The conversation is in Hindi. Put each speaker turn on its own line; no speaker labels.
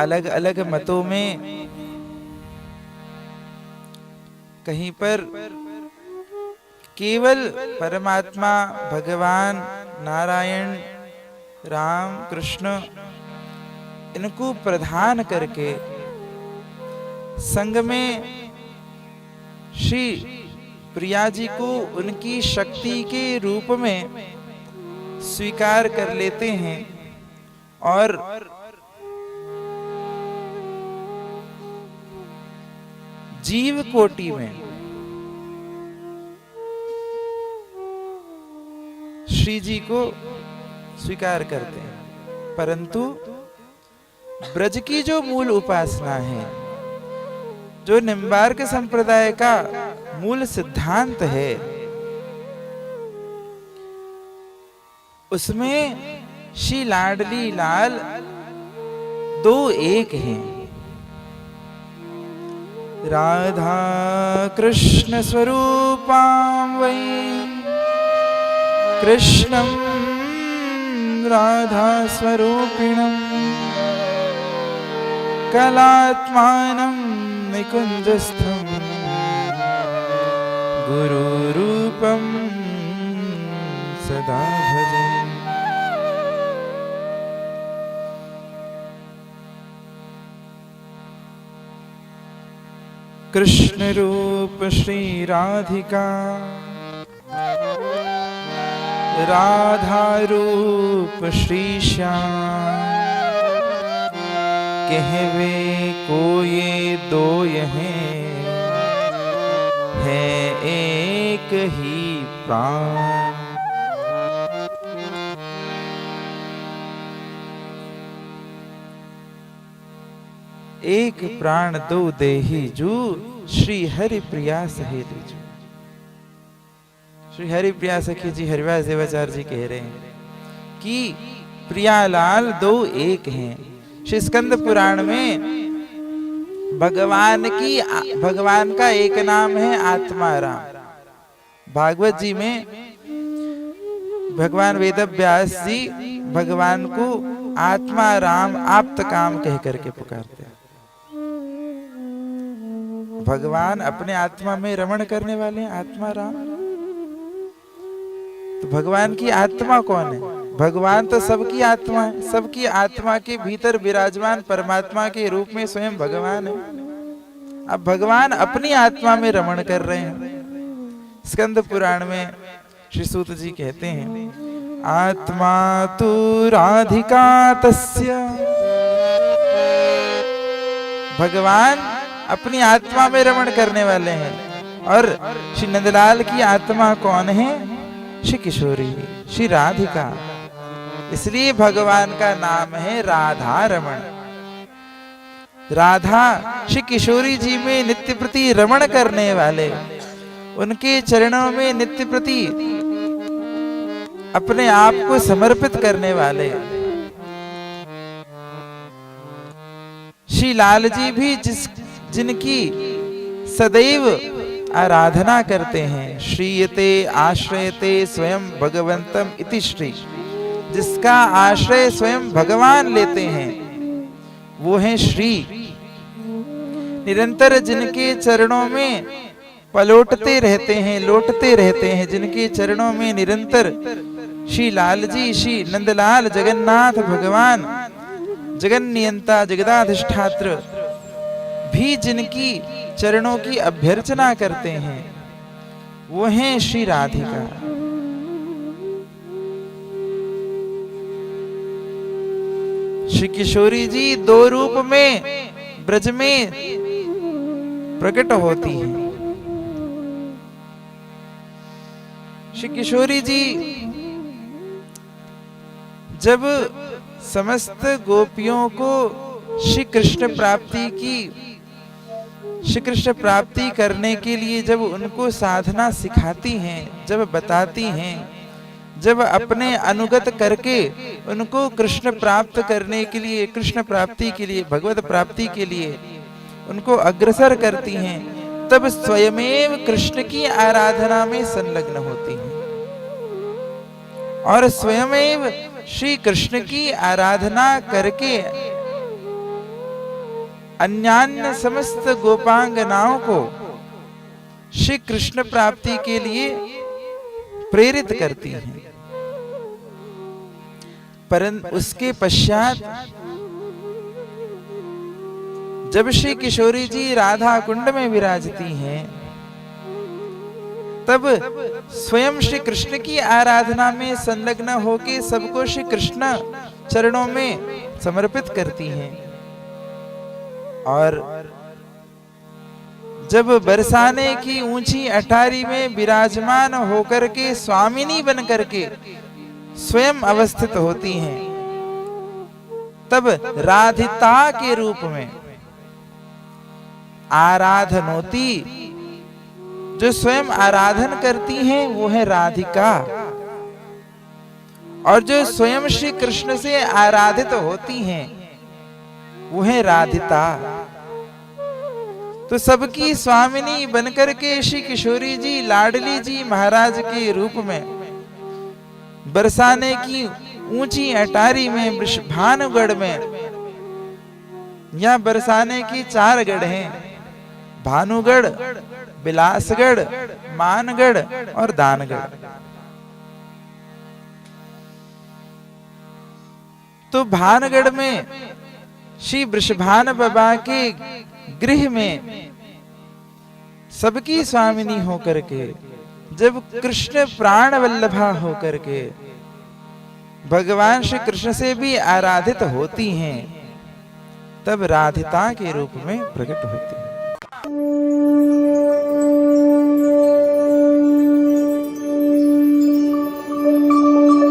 अलग अलग मतों में कहीं पर केवल परमात्मा भगवान नारायण राम कृष्ण इनको प्रधान करके संग में श्री प्रिया जी को उनकी शक्ति के रूप में स्वीकार कर लेते हैं और जीव कोटि में श्री जी को स्वीकार करते हैं। परंतु ब्रज की जो मूल उपासना है, जो निम्बार्क संप्रदाय का मूल सिद्धांत है, उसमें श्री लाडली लाल दो एक हैं। राधा कृष्ण स्वरूपां वै कृष्णं राधा स्वरूपिणं कलात्मानं निकुञ्जस्थं गुरुरूपं सदा भजे। कृष्ण रूप श्री राधिका, राधा रूप श्री श्याम, कहवे को ये दो यहीं है एक ही प्राण। एक प्राण दो देही जू, श्री हरि प्रिया सहेली जू। श्री हरि प्रिया सखी जी हरिवास देवाचार्य जी कह रहे हैं कि प्रियालाल दो एक हैं। श्री स्कंद पुराण में भगवान का एक नाम है आत्मा राम। भागवत जी में भगवान वेदव्यास जी भगवान को आत्मा राम आप्त काम कह करके पुकारते हैं। भगवान अपने आत्मा में रमण करने वाले हैं, आत्मा राम। तो भगवान की आत्मा कौन है? भगवान तो सबकी आत्मा है, सबकी आत्मा के भीतर विराजमान परमात्मा के रूप में स्वयं भगवान है। अब भगवान अपनी आत्मा में रमण कर रहे हैं। स्कंद पुराण में श्री सूत जी कहते हैं, आत्मा तु राधिका तस्य। भगवान अपनी आत्मा में रमण करने वाले हैं। और श्री नंदलाल की आत्मा कौन है? श्री किशोरी, श्री राधिका। इसलिए भगवान का नाम है राधा रमण। राधा श्री किशोरी जी में नित्य प्रति रमण करने वाले, उनके चरणों में नित्य प्रति अपने आप को समर्पित करने वाले। श्री लाल जी भी जिनकी सदैव आराधना करते हैं। श्रीयते आश्रयते स्वयं भगवंतम इति श्री, जिसका आश्रय स्वयं भगवान लेते हैं वो है श्री। निरंतर जिनके चरणों में पलटते रहते हैं, लौटते रहते हैं, जिनके चरणों में निरंतर श्री लाल जी, श्री नंदलाल जगन्नाथ भगवान जगन्नियंता जगदाधिष्ठात्र भी जिनकी चरणों की अभ्यर्चना करते हैं वो हैं श्री राधिका। श्री किशोरी जी दो रूप में ब्रज में प्रकट होती हैं। श्री किशोरी जी जब समस्त गोपियों को श्री कृष्ण प्राप्ति करने के लिए जब उनको साधना सिखाती हैं, जब बताती हैं, जब अपने अनुगत करके उनको कृष्ण प्राप्त करने के लिए, कृष्ण प्राप्ति के लिए, भगवत प्राप्ति के लिए उनको अग्रसर करती हैं, तब स्वयमेव कृष्ण की आराधना में संलग्न होती हैं और स्वयमेव श्री कृष्ण की आराधना करके अन्यान्य समस्त गोपांगनाओं को श्री कृष्ण प्राप्ति के लिए प्रेरित करती हैं। परंतु उसके पश्चात जब श्री किशोरी जी राधा कुंड में विराजती हैं, तब स्वयं श्री कृष्ण की आराधना में संलग्न होकर सबको श्री कृष्ण चरणों में समर्पित करती हैं। और जब बरसाने की ऊंची अटारी में विराजमान होकर के स्वामिनी बन करके स्वयं अवस्थित होती हैं, तब राधिता के रूप में आराधनोती, जो स्वयं आराधन करती हैं वो है राधिका, और जो स्वयं श्री कृष्ण से आराधित होती हैं वो है राधिता। तो सबकी स्वामिनी बनकर के श्री किशोरी जी लाडली जी महाराज के रूप में बरसाने की ऊंची अटारी में भानुगढ़ में, यहाँ बरसाने की 4 गढ़ हैं, भानुगढ़, बिलासगढ़, मानगढ़ और दानगढ़। तो भानगढ़ में श्री वृषभान बाबा के गृह में सबकी स्वामिनी होकर के, जब कृष्ण प्राण वल्लभा होकर के भगवान श्री कृष्ण से भी आराधित होती हैं, तब राधिता के रूप में प्रकट होती हैं।